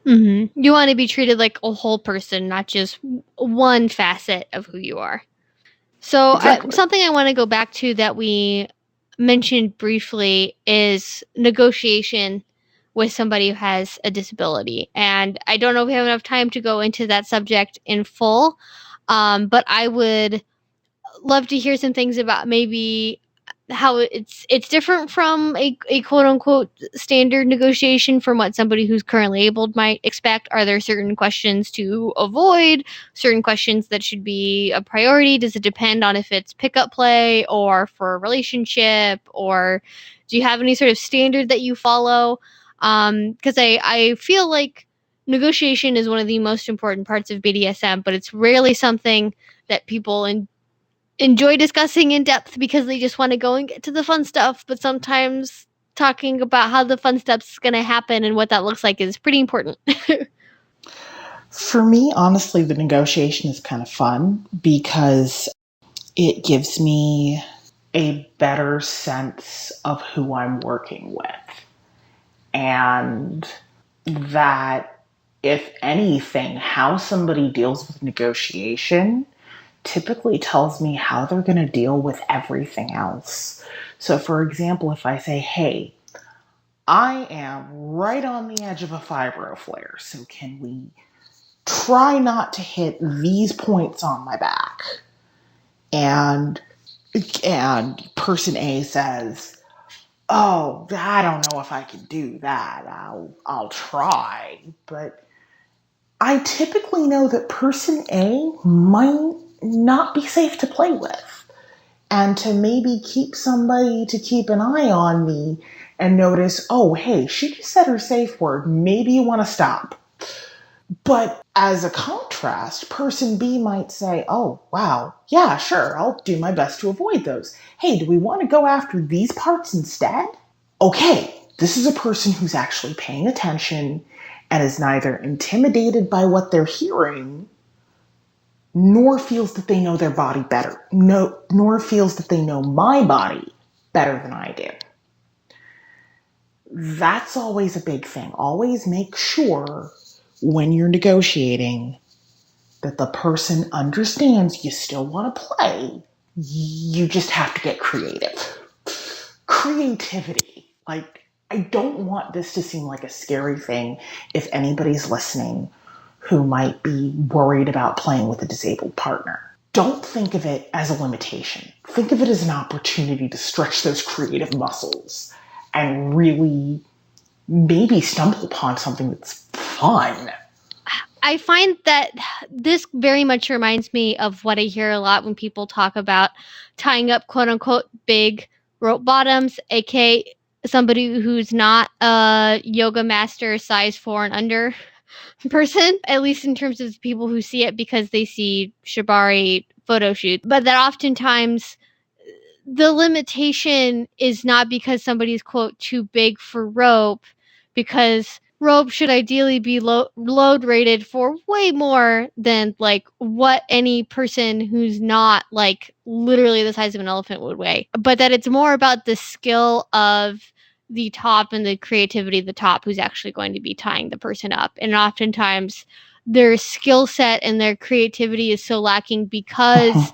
Mm-hmm. You want to be treated like a whole person, not just one facet of who you are. So Exactly. Something I want to go back to that we mentioned briefly is negotiation with somebody who has a disability. And I don't know if we have enough time to go into that subject in full, but I would love to hear some things about maybe how it's different from a quote unquote standard negotiation from what somebody who's currently abled might expect. Are there certain questions to avoid, certain questions that should be a priority? Does it depend on if it's pickup play or for a relationship, or do you have any sort of standard that you follow? Because I feel like negotiation is one of the most important parts of BDSM, but it's rarely something that people enjoy discussing in depth because they just want to go and get to the fun stuff. But sometimes talking about how the fun stuff's going to happen and what that looks like is pretty important. For me, honestly, the negotiation is kind of fun because it gives me a better sense of who I'm working with. And that, if anything, how somebody deals with negotiation typically tells me how they're going to deal with everything else. So, for example, if I say, hey, I am right on the edge of a fibro flare, so can we try not to hit these points on my back? And person A says, oh, I don't know if I can do that. I'll try. But I typically know that person A might not be safe to play with. And to maybe keep somebody to keep an eye on me and notice, oh, hey, she just said her safe word. Maybe you want to stop. But as a contrast, person B might say, oh, wow, yeah, sure, I'll do my best to avoid those. Hey, do we want to go after these parts instead? Okay, this is a person who's actually paying attention and is neither intimidated by what they're hearing, nor feels that they know their body better, nor feels that they know my body better than I do. That's always a big thing. Always make sure when you're negotiating that the person understands you still want to play. You just have to get creative. Creativity. Like, I don't want this to seem like a scary thing if anybody's listening who might be worried about playing with a disabled partner. Don't think of it as a limitation. Think of it as an opportunity to stretch those creative muscles and really maybe stumble upon something that's fun. I find that this very much reminds me of what I hear a lot when people talk about tying up quote unquote big rope bottoms, aka somebody who's not a yoga master size 4 and under person, at least in terms of people who see it because they see shibari photo shoots. But that oftentimes the limitation is not because somebody's quote too big for rope, because rope should ideally be load rated for way more than like what any person who's not like literally the size of an elephant would weigh. But that it's more about the skill of the top and the creativity of the top who's actually going to be tying the person up. And oftentimes their skill set and their creativity is so lacking because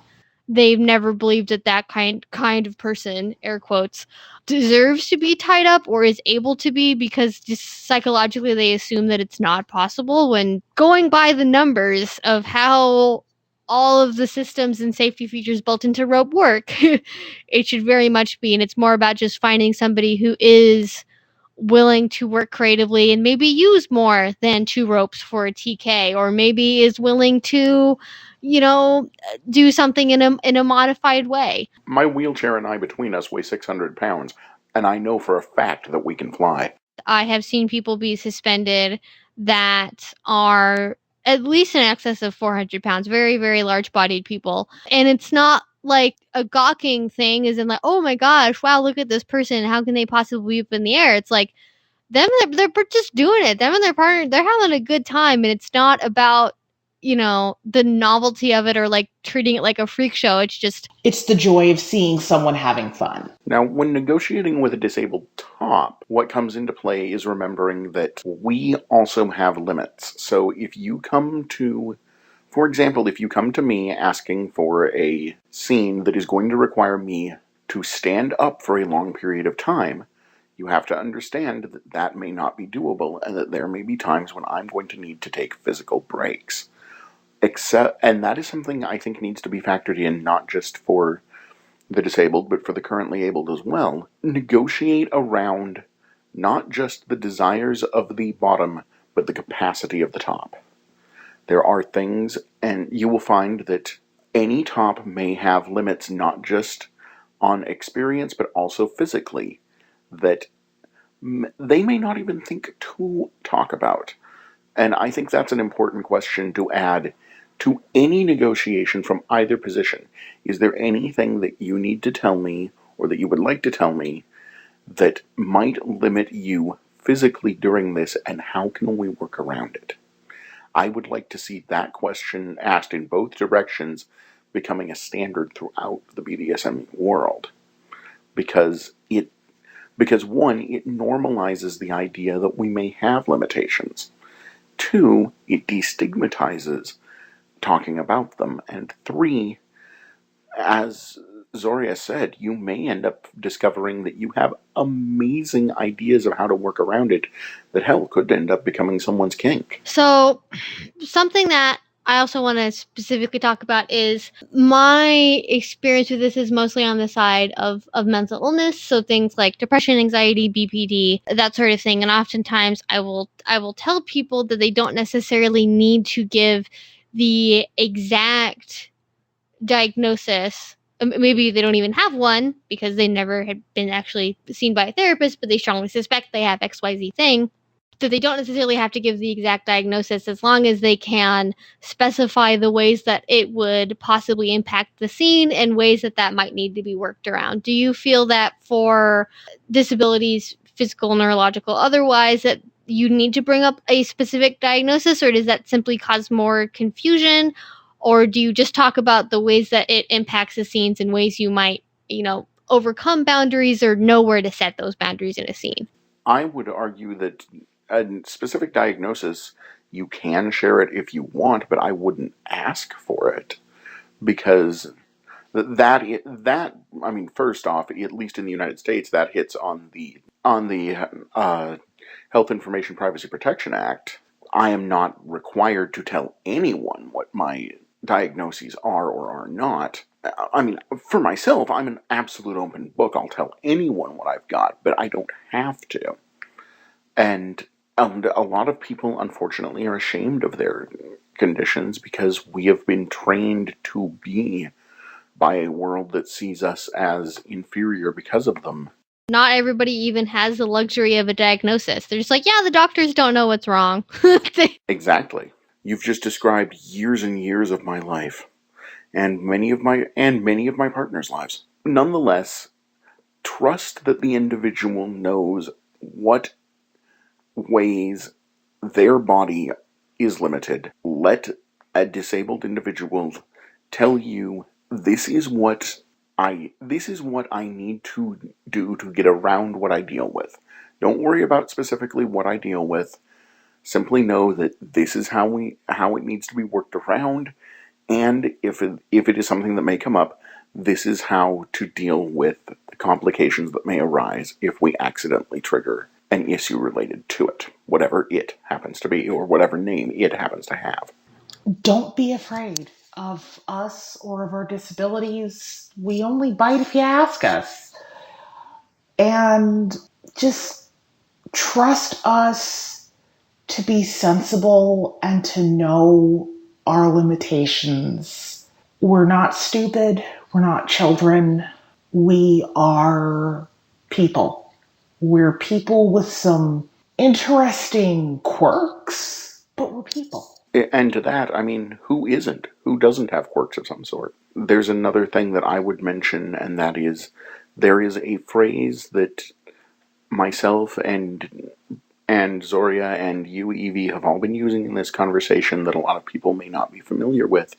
they've never believed that that kind of person, air quotes, deserves to be tied up or is able to be, because just psychologically they assume that it's not possible, when going by the numbers of how all of the systems and safety features built into rope work, it should very much be. And it's more about just finding somebody who is willing to work creatively and maybe use more than 2 ropes for a TK, or maybe is willing to, you know, do something in a modified way. My wheelchair and I between us weigh 600 pounds, and I know for a fact that we can fly. I have seen people be suspended that are at least in excess of 400 pounds, very, very large bodied people. And it's not like a gawking thing, as in like, oh my gosh, wow, look at this person. How can they possibly be up in the air? It's like, them, they're just doing it. Them and their partner, they're having a good time. And it's not about, you know, the novelty of it or like treating it like a freak show. It's the joy of seeing someone having fun. Now, when negotiating with a disabled top, what comes into play is remembering that we also have limits. So if you come to, for example, if you come to me asking for a scene that is going to require me to stand up for a long period of time, you have to understand that that may not be doable and that there may be times when I'm going to need to take physical breaks. And that is something I think needs to be factored in, not just for the disabled, but for the currently abled as well. Negotiate around not just the desires of the bottom, but the capacity of the top. There are things, and you will find that any top may have limits, not just on experience, but also physically, that they may not even think to talk about. And I think that's an important question to add to any negotiation from either position. Is there anything that you need to tell me or that you would like to tell me that might limit you physically during this, and how can we work around it? I would like to see that question asked in both directions becoming a standard throughout the BDSM world. Because one, it normalizes the idea that we may have limitations. Two, it destigmatizes talking about them. And three, as Zorya said, you may end up discovering that you have amazing ideas of how to work around it that, hell, could end up becoming someone's kink. So, something that I also want to specifically talk about is my experience with this is mostly on the side of mental illness. So things like depression, anxiety, BPD, that sort of thing. And oftentimes I will tell people that they don't necessarily need to give the exact diagnosis. Maybe they don't even have one because they never had been actually seen by a therapist, but they strongly suspect they have XYZ thing. That they don't necessarily have to give the exact diagnosis as long as they can specify the ways that it would possibly impact the scene and ways that might need to be worked around. Do you feel that for disabilities, physical, neurological, otherwise, that you need to bring up a specific diagnosis, or does that simply cause more confusion? Or do you just talk about the ways that it impacts the scenes and ways you might, overcome boundaries or know where to set those boundaries in a scene? I would argue that a specific diagnosis, you can share it if you want, but I wouldn't ask for it, because first off, at least in the United States, that hits on the Health Information Privacy Protection Act. I am not required to tell anyone what my diagnoses are or are not. I mean, for myself, I'm an absolute open book. I'll tell anyone what I've got, but I don't have to. And a lot of people, unfortunately, are ashamed of their conditions because we have been trained to be by a world that sees us as inferior because of them. Not everybody even has the luxury of a diagnosis. They're just like, yeah, the doctors don't know what's wrong. Exactly. You've just described years and years of my life, and many of my partners' lives. Nonetheless, trust that the individual knows what ways their body is limited. Let a disabled individual tell you, this is what I need to do to get around what I deal with. Don't worry about specifically what I deal with. Simply know that this is how it needs to be worked around, and if it is something that may come up, this is how to deal with the complications that may arise if we accidentally trigger an issue related to it, whatever it happens to be, or whatever name it happens to have. Don't be afraid of us or of our disabilities. We only bite if you ask us. And just trust us to be sensible and to know our limitations. We're not stupid. We're not children. We are people. We're people with some interesting quirks, but we're people. And to that, I mean, who isn't? Who doesn't have quirks of some sort? There's another thing that I would mention, and that is, there is a phrase that myself and Zorya and you, Evie, have all been using in this conversation that a lot of people may not be familiar with,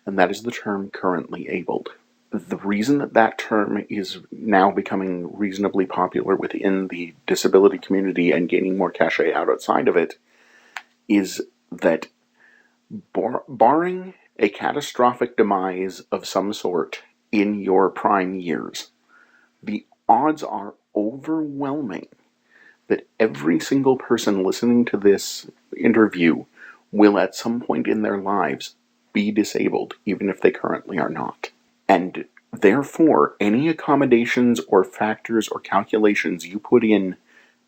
and that is the term currently abled. The reason that term is now becoming reasonably popular within the disability community and gaining more cachet outside of it is that barring a catastrophic demise of some sort in your prime years, the odds are overwhelming that every single person listening to this interview will at some point in their lives be disabled, even if they currently are not. And therefore, any accommodations or factors or calculations you put in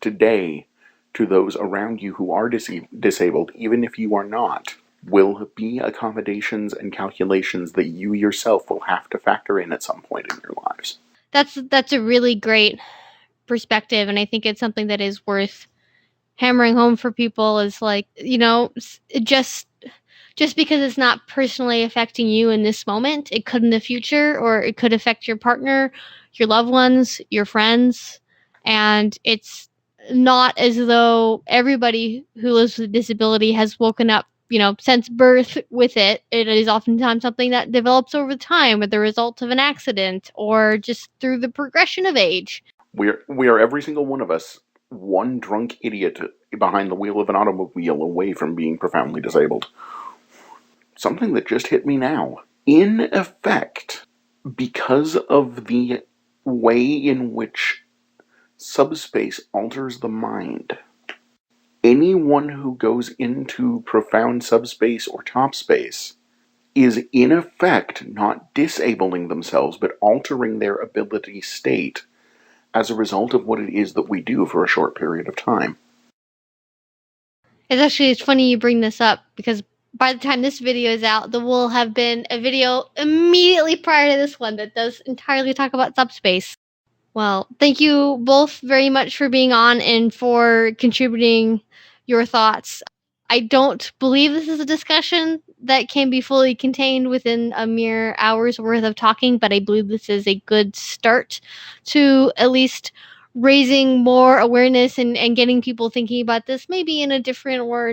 today to those around you who are disabled, even if you are not, will be accommodations and calculations that you yourself will have to factor in at some point in your lives. That's a really great perspective, and I think it's something that is worth hammering home for people. Is like, just because it's not personally affecting you in this moment, it could in the future, or it could affect your partner, your loved ones, your friends. And it's not as though everybody who lives with a disability has woken up, since birth with it. It is oftentimes something that develops over time as the result of an accident or just through the progression of age. We are every single one of us one drunk idiot behind the wheel of an automobile away from being profoundly disabled. Something that just hit me now. In effect, because of the way in which subspace alters the mind, anyone who goes into profound subspace or top space is in effect not disabling themselves, but altering their ability state as a result of what it is that we do for a short period of time. It's funny you bring this up, because by the time this video is out, there will have been a video immediately prior to this one that does entirely talk about subspace. Well, thank you both very much for being on and for contributing your thoughts. I don't believe this is a discussion that can be fully contained within a mere hour's worth of talking, but I believe this is a good start to at least raising more awareness and getting people thinking about this maybe in a different or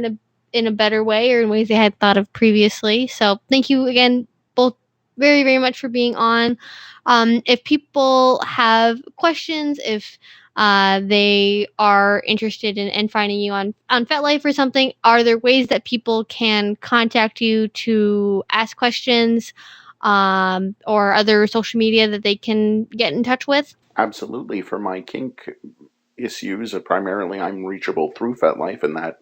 in a better way, or in ways they had thought of previously. So thank you again both very, very much for being on. If people have questions, if they are interested in finding you on FetLife or something, are there ways that people can contact you to ask questions, or other social media that they can get in touch with? Absolutely. For my kink issues, primarily I'm reachable through FetLife, and that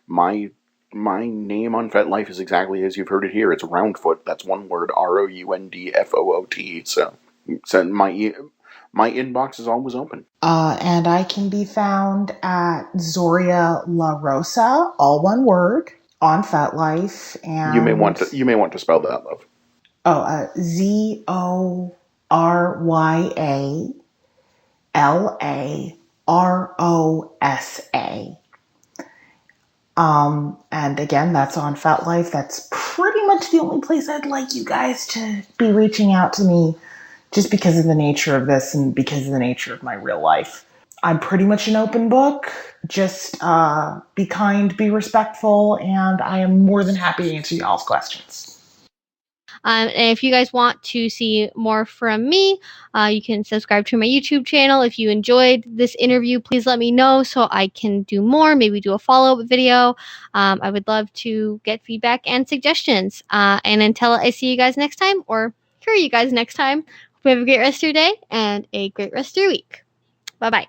my name on FetLife is exactly as you've heard it here. It's Roundfoot. That's one word, ROUNDFOOT. So my inbox is always open. And I can be found at Zorya La Rosa, all one word, on FetLife. And You may want to spell that, love. ZORYALAROSA. And again, that's on FetLife. That's pretty much the only place I'd like you guys to be reaching out to me, just because of the nature of this and because of the nature of my real life. I'm pretty much an open book. Just be kind, be respectful, and I am more than happy to answer y'all's questions. And if you guys want to see more from me, you can subscribe to my YouTube channel. If you enjoyed this interview, please let me know so I can do more, maybe do a follow-up video. I would love to get feedback and suggestions. And until I see you guys next time, or hear you guys next time, hope you have a great rest of your day and a great rest of your week. Bye-bye.